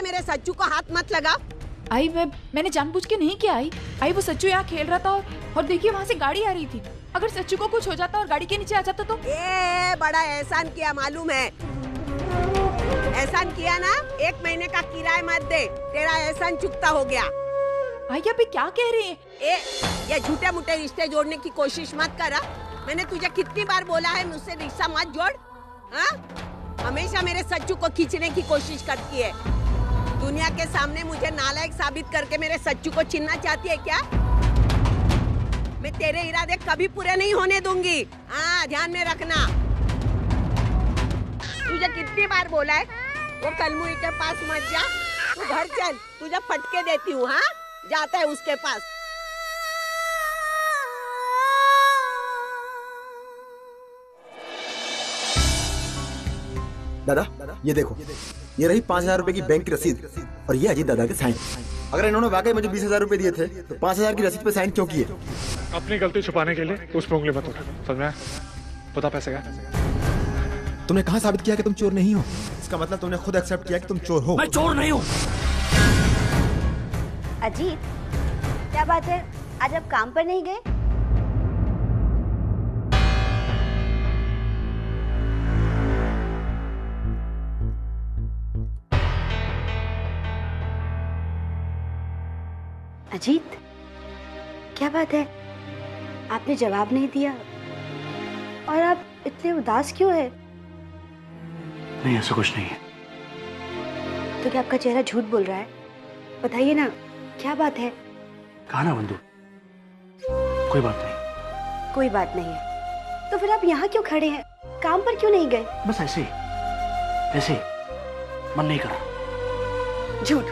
मेरे सच्चू को हाथ मत लगा। आई मैंने जानबूझ के नहीं किया। आई वो सच्चू यहाँ खेल रहा था और देखिए वहाँ से गाड़ी आ रही थी। अगर सच्चू को कुछ हो जाता और गाड़ी के नीचे आ जाता तो। बड़ा एहसान किया मालूम है। एहसान किया ना, 1 महीने का किराया मत दे, तेरा एहसान चुकता हो गया। आई अभी क्या कह रही है? ये झूठे मूठे रिश्ते जोड़ने की कोशिश मत करा। मैंने तुझे कितनी बार बोला है मुझसे रिश्ता मत जोड़। हाँ, हमेशा मेरे सच्चू को खींचने की कोशिश करती है। दुनिया के सामने मुझे नालायक साबित करके मेरे सच्चू को छीनना चाहती है क्या? मैं तेरे इरादे कभी पूरे नहीं होने दूंगी। हाँ, ध्यान में रखना। तुझे कितनी बार बोला है वो कलमुई के पास मत जा, तू घर चल, तुझे फटके देती हूँ। हाँ, जाता है उसके पास। दादा ये देखो, ये रही 5,000 रुपए की बैंक की रसीद और ये अजीत दादा के साइन। अगर इन्होंने वाकई मुझे 20,000 रुपए दिए थे तो 5,000 की रसीद पे साइन क्यों किए? अपनी गलती छुपाने के लिए उस पे उंगली मत उठा, समझ में? बता पैसे का। तुमने कहाँ साबित किया कि तुम चोर नहीं हो? इसका मतलब तुमने खुद एक्सेप्ट किया कि तुम चोर हो। मैं चोर नहीं हूँ। अजीत, क्या बात है, आज आप काम पर नहीं गए? अजीत, क्या बात है, आपने जवाब नहीं दिया और आप इतने उदास क्यों है? नहीं, ऐसा कुछ नहीं है। तो क्या आपका चेहरा झूठ बोल रहा है? बताइए ना, क्या बात है? कहा ना बंधु, कोई बात नहीं। कोई बात नहीं है तो फिर आप यहाँ क्यों खड़े हैं? काम पर क्यों नहीं गए? बस ऐसे ही मन नहीं कर रहा। झूठ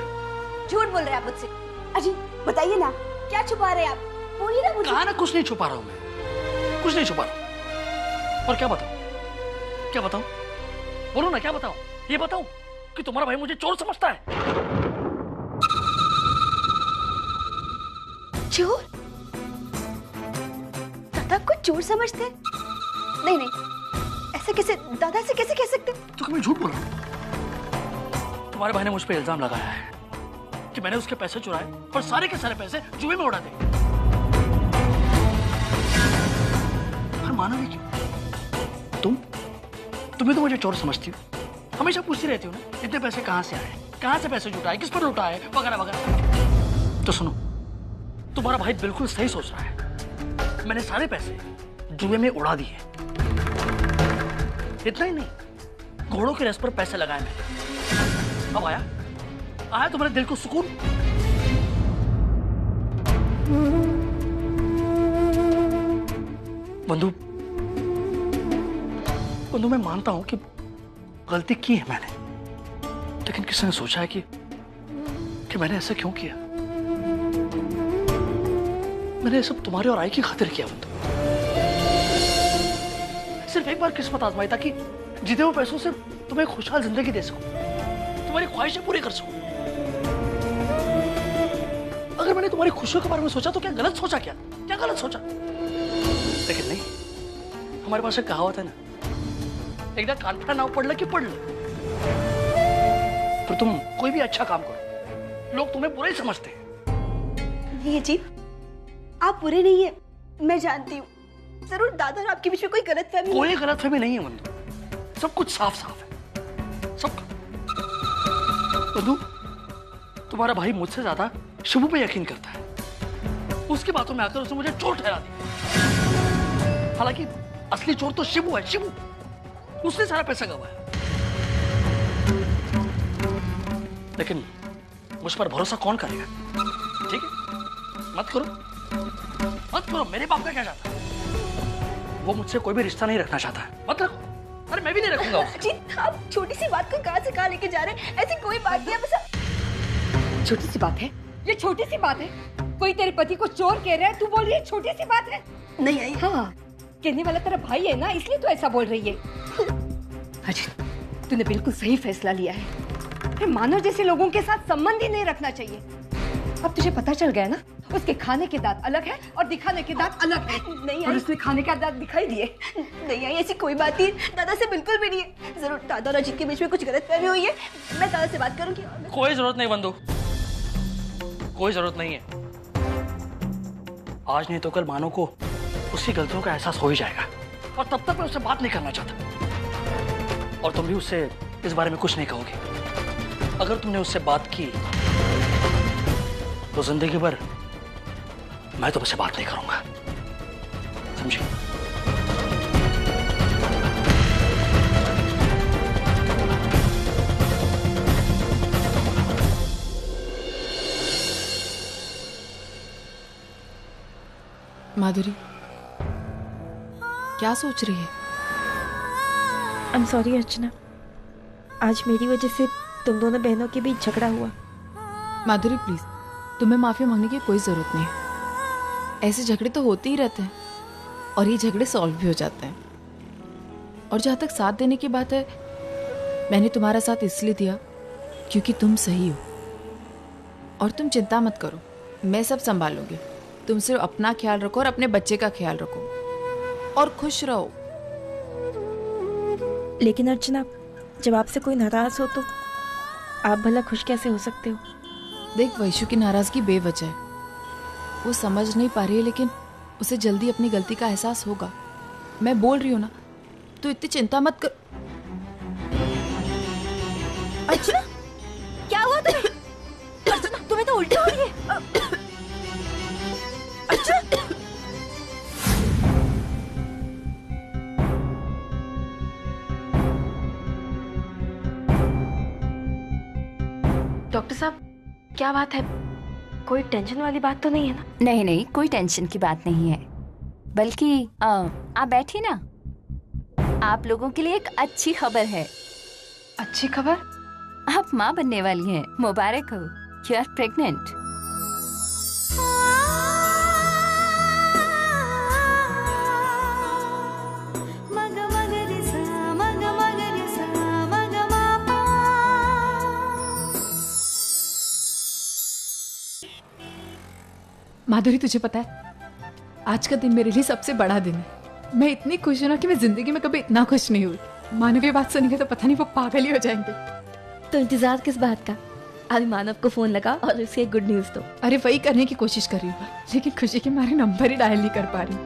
बोल रहे हैं आप मुझसे। अजी बताइए ना, क्या छुपा रहे हैं आप? बोलिए ना मुझे। कहा ना कुछ नहीं छुपा रहा हूँ मैं, कुछ नहीं छुपा रहा। और क्या बताऊं? बोलो ना, क्या बताऊं? ये बताऊं कि तुम्हारा भाई मुझे चोर समझता है। चोर? दादा को चोर समझते? नहीं, ऐसे कैसे, दादा से कैसे कह सकते? तो मैं झूठ बोल रहा हूं? तुम्हारे भाई ने मुझ पर इल्जाम लगाया है कि मैंने उसके पैसे चुराए और सारे के सारे पैसे जुए में उड़ा दिए। और मानोगे क्यों? तुम्हें तो मुझे चोर समझती हो, हमेशा पूछती रहती हो ना इतने पैसे कहां से आए, कहां से पैसे जुटाए, किस पर लुटाए, वगैरह वगैरह। तो सुनो, तुम्हारा भाई बिल्कुल सही सोच रहा है। मैंने सारे पैसे जुए में उड़ा दिए। इतना ही नहीं, घोड़ों के रेस पर पैसे लगाए मैंने। अब आया तुम्हारे दिल को सुकून? बंधु, मैं मानता हूं कि गलती की है मैंने, लेकिन किसने सोचा है कि मैंने ऐसा क्यों किया? मैंने सब तुम्हारे और आई की खातिर किया बंधु। सिर्फ एक बार किस्मत आजमाई ताकि जीते हुए पैसों से तुम्हें खुशहाल जिंदगी दे सकूं, तुम्हारी ख्वाहिशें पूरी कर सकूं। अगर मैंने तुम्हारी खुशियों के बारे में सोचा तो क्या गलत सोचा? क्या गलत सोचा? लेकिन नहीं, हमारे पास एक कहावत है ना, एकदा कानफड़ा नाव पडलं की पडलं। पर तुम कोई भी अच्छा काम करो, लोग तुम्हें बुरा ही समझते हैं। नहीं जी, आप बुरे नहीं है, मैं जानती हूँ। जरूर दादा और आपके बीच में कोई गलतफहमी। कोई गलतफहमी नहीं है बंधु, सब कुछ साफ साफ है, सब। बंधु, तुम्हारा भाई मुझसे ज्यादा शिबू पे यकीन करता है। उसकी बातों में आकर उसने मुझे चोर ठहरा दिया। हालांकि असली चोर तो शिबू है, शिबू। उसने सारा पैसा गवाया। लेकिन मुझ पर भरोसा कौन करेगा? ठीक है, मत करो। मेरे बाप का क्या चाहता है? वो मुझसे कोई भी रिश्ता नहीं रखना चाहता है। मत रखो। अरे मैं भी नहीं रखूंगा उससे। जी, आप छोटी सी बात को कहां से कहां लेके जा रहे हैं? ऐसी कोई बात नहीं है, बस छोटी सी बात है, ये छोटी सी बात है। कोई तेरे पति को चोर कह रहा है, तू बोल रही है छोटी सी बात है? नहीं आई। हाँ, कहने वाला तेरा भाई है ना, इसलिए तू ऐसा बोल रही है। अजीत, तूने बिल्कुल सही फैसला लिया है। मानव जैसे लोगों के साथ संबंध ही नहीं रखना चाहिए। अब तुझे पता चल गया ना, उसके खाने के दांत अलग है और दिखाने के दांत अलग है। नहीं और आई, उसने खाने के दांत दिखाई दिए। नहीं आई, ऐसी कोई बात नहीं, दादा से बिल्कुल भी नहीं है। जरूर दादा और अजीत के बीच में कुछ गलतफहमी हुई है, मैं दादा से बात करूंगी। कोई जरूरत नहीं बंधु, कोई जरूरत नहीं है। आज नहीं तो कल मानो को उसकी गलतियों का एहसास हो ही जाएगा, और तब तक मैं उससे बात नहीं करना चाहता। और तुम भी उससे इस बारे में कुछ नहीं कहोगे। अगर तुमने उससे बात की तो जिंदगी भर मैं तुमसे बात नहीं करूंगा, समझी? माधुरी, क्या सोच रही है? आई एम सॉरी अर्चना, आज मेरी वजह से तुम दोनों बहनों के बीच झगड़ा हुआ। माधुरी प्लीज, तुम्हें माफी मांगने की कोई जरूरत नहीं है। ऐसे झगड़े तो होते ही रहते हैं और ये झगड़े सॉल्व भी हो जाते हैं। और जहाँ तक साथ देने की बात है, मैंने तुम्हारा साथ इसलिए दिया क्योंकि तुम सही हो। और तुम चिंता मत करो, मैं सब संभालूंगी। तुम सिर्फ अपना ख्याल रखो और अपने बच्चे का ख्याल रखो और खुश रहो। लेकिन अर्चना, जब आपसे कोई नाराज हो तो आप भला खुश कैसे हो सकते हो? देख, वैशु की नाराजगी बेवजह है। वो समझ नहीं पा रही है, लेकिन उसे जल्दी अपनी गलती का एहसास होगा। मैं बोल रही हूँ ना, तो इतनी चिंता मत कर। अर्चना, क्या हुआ तुम्हें? अर्चना, तुम्हें तो उल्टी हो रही है। अर्चना, डॉक्टर साहब, क्या बात है? कोई टेंशन वाली बात तो नहीं है ना? नहीं नहीं, कोई टेंशन की बात नहीं है। बल्कि आप बैठिए ना, आप लोगों के लिए एक अच्छी खबर है। अच्छी खबर? आप माँ बनने वाली हैं, मुबारक हो। You are pregnant. माधुरी, तुझे पता है, आज का दिन मेरे लिए सबसे बड़ा दिन है। मैं इतनी खुश हूं ना कि मैं जिंदगी में कभी इतना खुश नहीं हुई। मानव ये बात सुनेंगे तो पता नहीं वो पागल ही हो जाएंगे। तो इंतजार किस बात का? अभी मानव को फोन लगा और उसे गुड न्यूज दो। अरे वही करने की कोशिश कर रही हूँ, लेकिन खुशी के मारे नंबर ही डायल नहीं कर पा रही।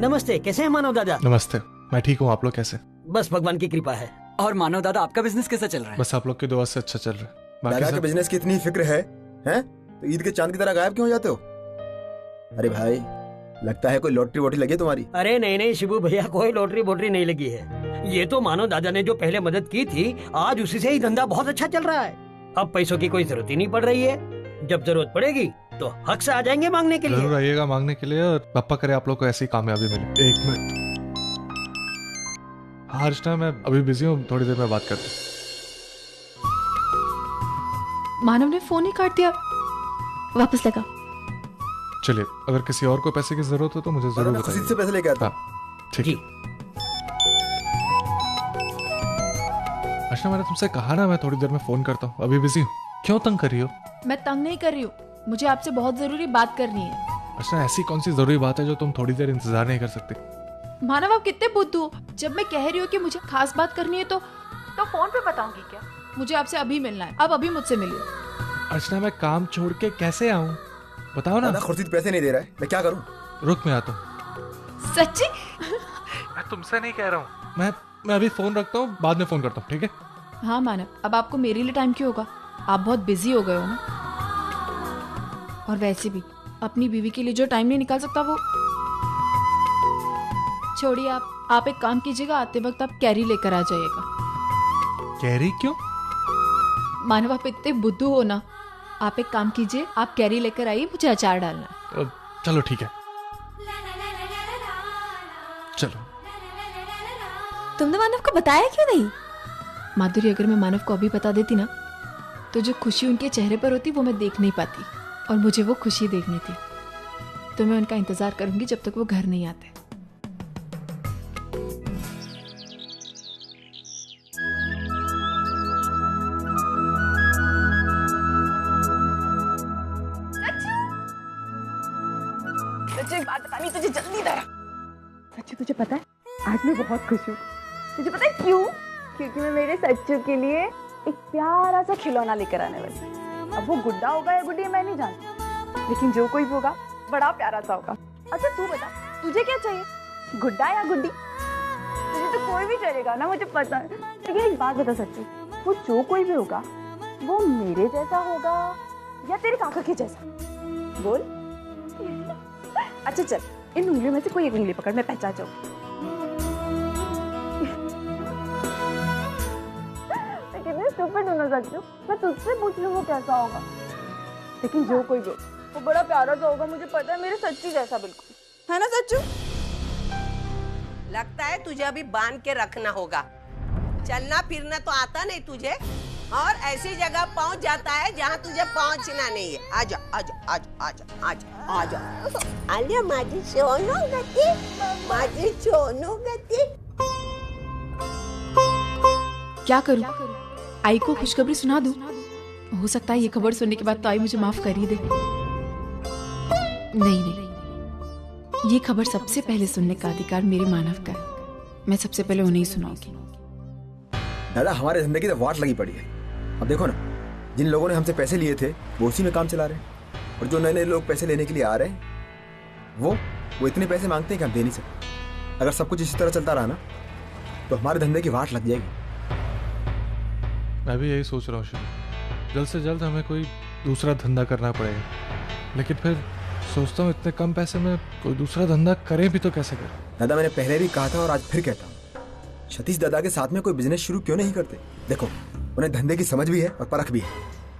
नमस्ते, कैसे हैं मानव दादा? नमस्ते, मैं ठीक हूँ। आप लोग कैसे? बस भगवान की कृपा है। और मानव दादा, आपका बिजनेस कैसा चल रहा है? बस आप लोग की दुआ से अच्छा चल रहा है। बाकी दादा के सब बिजनेस की इतनी फिक्र है, हैं? तो ईद के चांद की तरह गायब क्यों हो जाते हो? अरे भाई, लगता है कोई लॉटरी वोटरी लगी तुम्हारी। अरे नहीं नहीं शिबू भैया, कोई लॉटरी बोटरी नहीं लगी है। ये तो मानव दादा ने जो पहले मदद की थी, आज उसी से ही धंधा बहुत अच्छा चल रहा है। अब पैसों की कोई जरूरत ही नहीं पड़ रही है। जब जरूरत पड़ेगी तो हक से आ जाएंगे मांगने के लिए। जरूर आइएगा मांगने के लिए, और पापा करे आप लोग को ऐसी कामयाबी मिले। एक मिनट। हाँ अर्चना, मैं अभी बिजी हूँ, थोड़ी देर में बात करता हूँ। मानव ने फोन ही काट दिया। वापस लगा। चलिए, अगर किसी और को पैसे की जरूरत हो तो मुझे जरूर खुशी से बताइए। पैसे लेके आता हूँ। हाँ, ठीक जी। है। अर्चना, मैंने तुमसे कहा ना मैं थोड़ी देर में फोन करता हूँ, अभी बिजी हूँ। क्यों तंग कर रही हो? मैं तंग नहीं कर रही हूँ, मुझे आपसे बहुत जरूरी बात करनी है। अर्चना, ऐसी कौन सी जरूरी बात है जो तुम थोड़ी देर इंतजार नहीं कर सकते? मानव, आप कितने बुद्धू हो। जब मैं कह रही हूँ कि मुझे खास बात करनी है तो फोन पे बताऊंगी क्या? मुझे आपसे अभी मिलना है, अब अभी मुझसे मिलिए। अर्चना, मैं काम छोड़ के कैसे आऊँ, बताओ ना। दादा खुर्शीद पैसे नहीं दे रहा है, मैं क्या करूँ? रुक, मैं आता हूँ। सच्ची? मैं तुमसे नहीं कह रहा हूँ। मैं अभी फोन रखता हूँ, बाद में फोन करता हूँ, ठीक है? हाँ मानव, अब आपको मेरे लिए टाइम क्यों होगा? आप बहुत बिजी हो गए हो ना। और वैसे भी अपनी बीवी के लिए जो टाइम नहीं निकाल सकता वो छोड़िए। आप एक काम कीजिएगा, आते वक्त आप कैरी लेकर आ जाइएगा। कैरी क्यों? मानव, आप इतने बुद्धू हो ना। आप एक काम कीजिए, आप कैरी लेकर आइए, मुझे अचार डालना है। चलो ठीक है, चलो। तुमने मानव को बताया क्यों नहीं? माधुरी, अगर मैं मानव को अभी बता देती ना, तो जो खुशी उनके चेहरे पर होती वो मैं देख नहीं पाती, और मुझे वो खुशी देखनी थी। तो मैं उनका इंतजार करूंगी जब तक वो घर नहीं आते। सच्चू तुझे पता है आज मैं बहुत खुश हूँ। तुझे पता है क्यों? क्योंकि मैं मेरे सच्चू के लिए एक प्यारा सा खिलौना लेकर आने वाली हूँ। अब वो गुड्डा होगा या गुड्डी मैं नहीं जानती, लेकिन जो कोई भी होगा बड़ा प्यारा सा होगा। अच्छा तू बता, तुझे क्या चाहिए, गुड्डा या गुड्डी? तुझे तो कोई भी चलेगा ना, मुझे पता है। लेकिन एक बात बता सच्चू, वो जो कोई भी होगा वो मेरे जैसा होगा या तेरे काका के जैसा? बोल। अच्छा चल, इन उंगलियों में से कोई एक उंगली पकड़, मैं पहचान जाऊँ। कितने स्टूपिड हो ना सच्चू, मैं तुझसे पूछ लूँ वो कैसा होगा, लेकिन जो कोई भी वो बड़ा प्यारा सा होगा, मुझे पता है, मेरे सच्चू जैसा बिल्कुल, है ना सच्चू? लगता है तुझे अभी बांध के रखना होगा। चलना फिरना तो आता नहीं तुझे, और ऐसी जगह पहुंच जाता है जहां तुझे पहुंचना नहीं है। आजा आजा आजा आजा आजा आजा आलिया, माझी सोनू गती, माझी सोनू गती। क्या करूं? आई को खुशखबरी सुना दूं? हो सकता है ये खबर सुनने के बाद तो आई मुझे माफ कर ही दे। नहीं नहीं, ये खबर सबसे पहले सुनने का अधिकार मेरे मानव का है। मैं सबसे पहले उन्हें ही सुनाऊंगी। दादा हमारे जिंदगी तो वाट लगी पड़ी है। अब देखो ना, जिन लोगों ने हमसे पैसे लिए थे वो उसी में काम चला रहे हैं, और जो नए नए लोग पैसे लेने के लिए आ रहे हैं वो इतने पैसे मांगते हैं कि हम दे नहीं सकते। अगर सब कुछ इसी तरह चलता रहा ना तो हमारे धंधे की वाट लग जाएगी। मैं भी यही सोच रहा हूँ शिव, जल्द से जल्द हमें कोई दूसरा धंधा करना पड़ेगा, लेकिन फिर सोचता हूँ इतने कम पैसे में कोई दूसरा धंधा करें भी तो कैसे करें। दादा मैंने पहले भी कहा था और आज फिर कहता हूँ, सतीश दादा के साथ में कोई बिजनेस शुरू क्यों नहीं करते? देखो उन्हें धंधे की समझ भी है और परख भी है,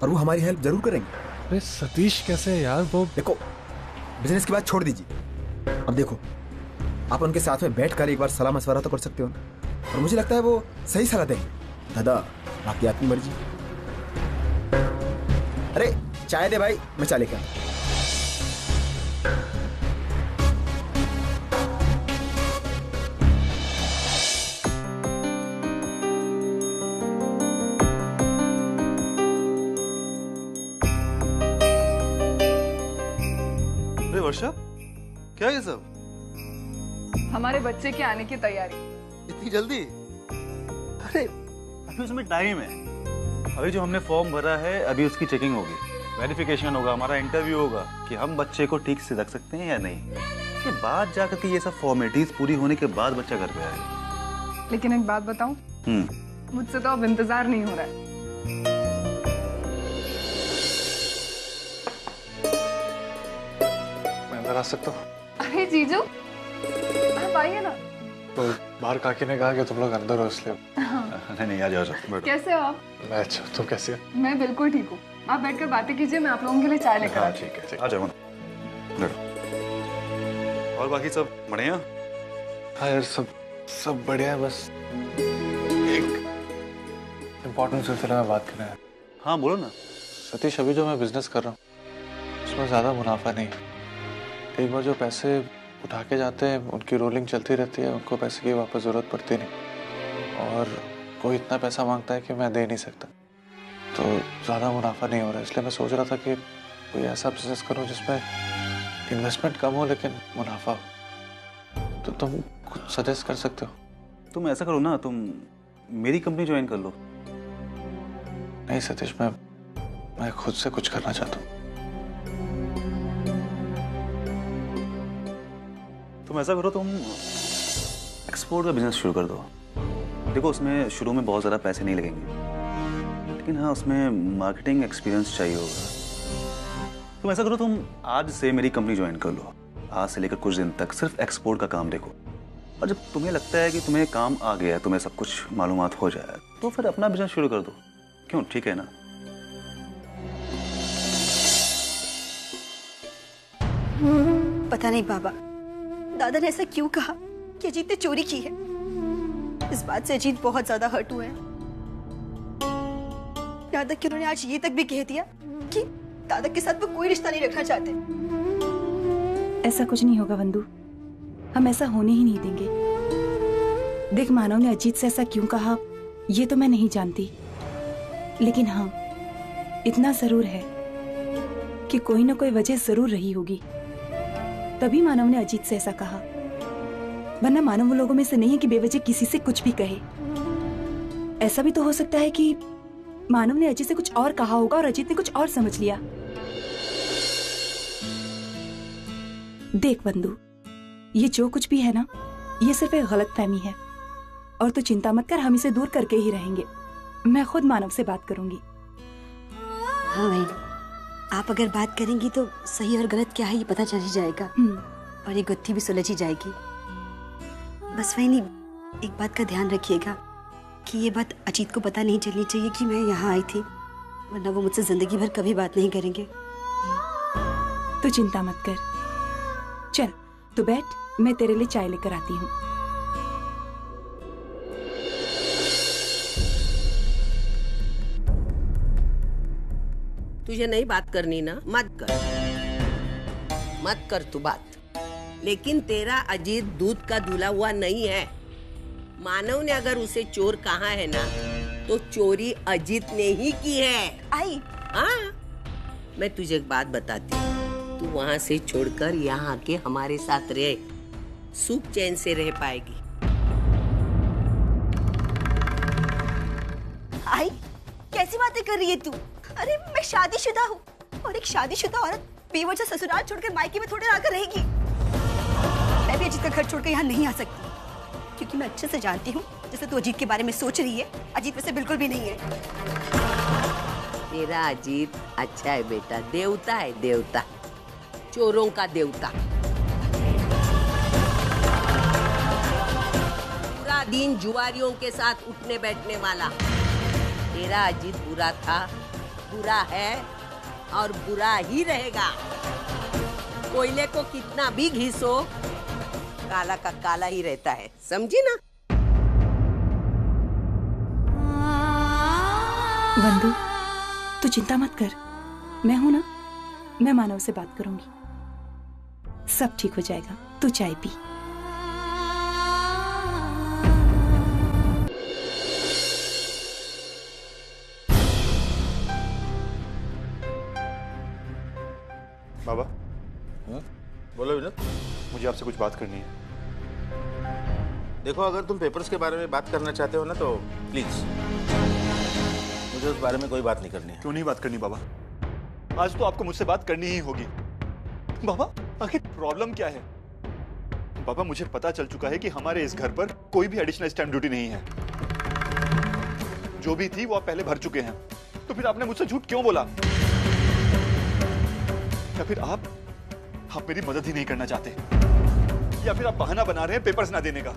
और वो हमारी हेल्प जरूर करेंगे। अरे सतीश कैसे यार? वो देखो बिजनेस की बात छोड़ दीजिए, अब देखो आप उनके साथ में बैठ कर एक बार सलाह मशवरा तो कर सकते हो ना, और मुझे लगता है वो सही सलाह देंगे। दादा बाकी आपकी मर्जी। अरे चाय दे भाई, मैं चाय लेके आता। वर्षा क्या ये सब? हमारे बच्चे के आने की तैयारी। इतनी जल्दी? अरे अभी उसमें टाइम है। अभी जो हमने फॉर्म भरा है अभी उसकी चेकिंग होगी, वेरिफिकेशन होगा, हमारा इंटरव्यू होगा कि हम बच्चे को ठीक से रख सकते हैं या नहीं। उसके बाद जाकर के ये सब फॉर्मेलिटीज पूरी होने के बाद बच्चा घर पे आएगा। लेकिन एक बात बताऊं, मुझसे तो अब इंतजार नहीं हो रहा है। आ सकता हूँ? अरे जीजू आप आइए ना। तो बाहर काकी ने कहा कि तुम लोग अंदर हो इसलिए। नहीं आ जाओ। कैसे हो आप? मैं अच्छा, तुम कैसे हो? मैं बिल्कुल ठीक हूँ, आप बैठकर बातें कीजिए, मैं आप लोगों के लिए चाय लेकर आती हूँ। ठीक है, आ जाओ। और बाकी सब बढ़िया? हाँ यार सब बढ़िया है, बस एक इम्पोर्टेंट सिलसिले में बात करना है। हाँ बोलो ना। सतीश अभी जो मैं बिजनेस कर रहा हूँ उसमें ज़्यादा मुनाफा नहीं है। एक बार जो पैसे उठा के जाते हैं उनकी रोलिंग चलती रहती है, उनको पैसे की वापस ज़रूरत पड़ती नहीं, और कोई इतना पैसा मांगता है कि मैं दे नहीं सकता, तो ज़्यादा मुनाफा नहीं हो रहा है। इसलिए मैं सोच रहा था कि कोई ऐसा बिजनेस करूं जिसमें इन्वेस्टमेंट कम हो लेकिन मुनाफा हो। तो तुम कुछ सजेस्ट कर सकते हो? तुम ऐसा करो ना, तुम मेरी कंपनी ज्वाइन कर लो। नहीं सतीश, मैं खुद से कुछ करना चाहता हूँ। तुम ऐसा करो, तुम एक्सपोर्ट का बिजनेस शुरू कर दो। देखो उसमें शुरू में बहुत ज़्यादा पैसे नहीं लगेंगे, लेकिन हाँ उसमें मार्केटिंग एक्सपीरियंस चाहिए होगा। तुम ऐसा करो, तुम आज से मेरी कंपनी ज्वाइन कर लो। आज से लेकर कुछ दिन तक सिर्फ एक्सपोर्ट का काम देखो, और जब तुम्हें लगता है कि तुम्हें काम आ गया है, तुम्हें सब कुछ मालूमात हो जाए, तो फिर अपना बिजनेस शुरू कर दो। क्यों, ठीक है ना? पता नहीं बाबा, दादा ने ऐसा क्यों कहा कि अजीत ने चोरी की है। इस बात से अजीत बहुत ज्यादा हर्ट हुए हैं। दादा कि उन्होंने आज ये तक भी कह दिया कि दादा के साथ वो कोई रिश्ता नहीं रखना चाहते। ऐसा कुछ नहीं होगा वंदू, हम ऐसा होने ही नहीं देंगे। देख मानव ने अजीत से ऐसा क्यों कहा ये तो मैं नहीं जानती, लेकिन हाँ इतना जरूर है कि कोई ना कोई वजह जरूर रही होगी, तभी मानव ने अजीत से ऐसा कहा। वरना मानव वो लोगों में से नहीं है कि बेवजह किसी से कुछ भी कहे। ऐसा भी तो हो सकता है कि मानव ने अजीत से कुछ और कहा होगा और अजीत ने कुछ और समझ लिया। देख बंधु, ये जो कुछ भी है ना, ये सिर्फ एक गलतफहमी है और तू चिंता मत कर, हम इसे दूर करके ही रहेंगे। मैं खुद मानव से बात करूंगी। हाँ बहन, आप अगर बात करेंगी तो सही और गलत क्या है ये पता चल ही जाएगा और ये गुत्थी भी सुलझ ही जाएगी। बस वही नहीं, एक बात का ध्यान रखिएगा कि ये बात अजीत को पता नहीं चलनी चाहिए कि मैं यहाँ आई थी, वरना वो मुझसे जिंदगी भर कभी बात नहीं करेंगे। तू चिंता मत कर, चल तू बैठ, मैं तेरे लिए चाय लेकर आती हूँ। तुझे नहीं बात करनी ना, मत कर तू बात। लेकिन तेरा अजीत दूध का धुला हुआ नहीं है। मानव ने अगर उसे चोर कहा है ना, तो चोरी अजीत ने ही की है। आई हाँ, मैं तुझे एक बात बताती हूँ, तू वहाँ से छोड़कर यहाँ आके हमारे साथ रहे, सुख चैन से रह पाएगी। आई कैसी बातें कर रही है तू? अरे मैं शादीशुदा हूँ और एक शादीशुदा औरत बेवजह ससुराल छोड़कर मायके में थोड़े आकर रहेगी। मैं भी अजीत का घर छोड़कर यहाँ नहीं आ सकती, क्योंकि मैं अच्छे से जानती हूँ जैसे तू अजीत के बारे में सोच रही है, अजीत वैसे बिल्कुल भी नहीं है। तेरा अजीत अच्छा है बेटा, देवता है, देवता, चोरों का देवता। पूरा दिन जुआरियों के साथ उठने बैठने वाला। तेरा अजीत बुरा था, बुरा है और बुरा ही रहेगा। कोयले को कितना भी घिसो, काला का काला ही रहता है, समझी ना? वंदु, तू चिंता मत कर, मैं हूं ना, मैं मानव से बात करूंगी, सब ठीक हो जाएगा। तू चाय पी। बाबा, बोलो विनोद। मुझे आपसे कुछ बात करनी है। देखो, अगर तुम पेपर्स के बारे में बात करना चाहते हो ना तो प्लीज, मुझे उस बारे में कोई बात नहीं करनी है। क्यों नहीं बात करनी बाबा? आज तो आपको मुझसे बात करनी ही होगी। बाबा, आखिर प्रॉब्लम क्या है? बाबा, मुझे पता चल चुका है कि हमारे इस घर पर कोई भी एडिशनल स्टैंप ड्यूटी नहीं है। जो भी थी वो आप पहले भर चुके हैं, तो फिर आपने मुझसे झूठ क्यों बोला? या फिर आप मेरी मदद ही नहीं करना चाहते, या फिर आप बहाना बना रहे हैं पेपर्स ना देने का?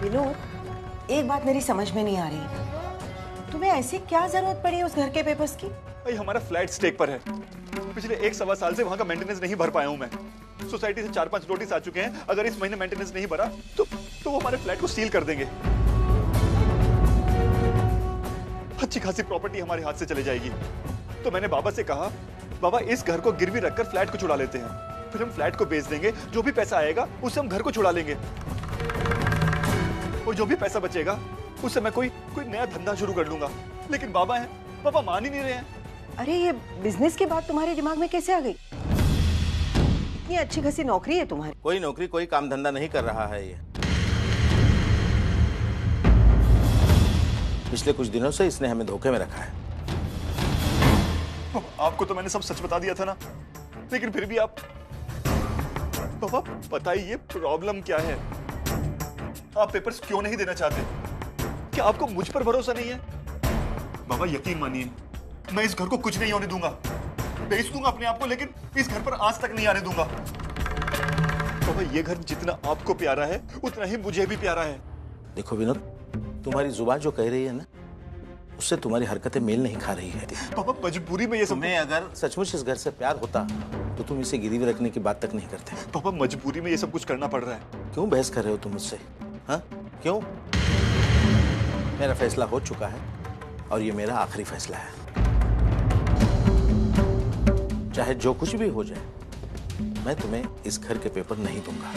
विनोद, एक बात मेरी समझ में नहीं आ रही, तुम्हें ऐसी क्या जरूरत पड़ी उस घर के पेपर्स की? भाई, हमारा फ्लैट स्टेक पर है। पिछले 1-1.25 साल से वहां का मेंटेनेंस नहीं भर पाया हूं मैं। सोसाइटी से 4-5 नोटिस आ चुके हैं, अगर इस महीने मेंटेनेंस नहीं भरा तो वो हमारे फ्लैट को सील कर देंगे। अच्छी खासी प्रॉपर्टी हमारे हाथ से चले जाएगी। तो मैंने बाबा से कहा, बाबा इस घर को गिरवी रखकर फ्लैट को छुड़ा लेते हैं, फिर हम फ्लैट को बेच देंगे, जो भी पैसा आएगा उससे हम घर को छुड़ा लेंगे, और जो भी पैसा बचेगा उससे मैं कोई नया धंधा शुरू कर लूंगा। लेकिन बाबा मान ही नहीं रहे हैं। अरे, ये बिजनेस की बात तुम्हारे दिमाग में कैसे आ गई? इतनी अच्छी खासी नौकरी है तुम्हारी। कोई नौकरी, कोई काम धंधा नहीं कर रहा है ये। पिछले कुछ दिनों से इसने हमें धोखे में रखा है। आपको तो मैंने सब सच बता दिया था ना, लेकिन फिर भी आप पापा बताइए प्रॉब्लम क्या है? आप पेपर्स क्यों नहीं देना चाहते? क्या आपको मुझ पर भरोसा नहीं है? बाबा यकीन मानिए, मैं इस घर को कुछ नहीं होने दूंगा। बेच दूंगा अपने आप को, लेकिन इस घर पर आज तक नहीं आने दूंगा। बाबा, ये घर जितना आपको प्यारा है उतना ही मुझे भी प्यारा है। देखो विनोद, तुम्हारी जुबान जो कह रही है ना, उससे तुम्हारी हरकतें मेल नहीं खा रही है। पापा, मजबूरी में ये सब। तुम्हें अगर सचमुच इस घर से प्यार होता तो तुम इसे गिरवी रखने की बात तक नहीं करते। पापा, मजबूरी में ये सब कुछ करना पड़ रहा है। क्यों बहस कर रहे हो तुम मुझसे? हाँ, क्यों? मेरा फैसला हो चुका है और ये मेरा आखिरी फैसला है। चाहे जो कुछ भी हो जाए, मैं तुम्हें इस घर के पेपर नहीं दूंगा।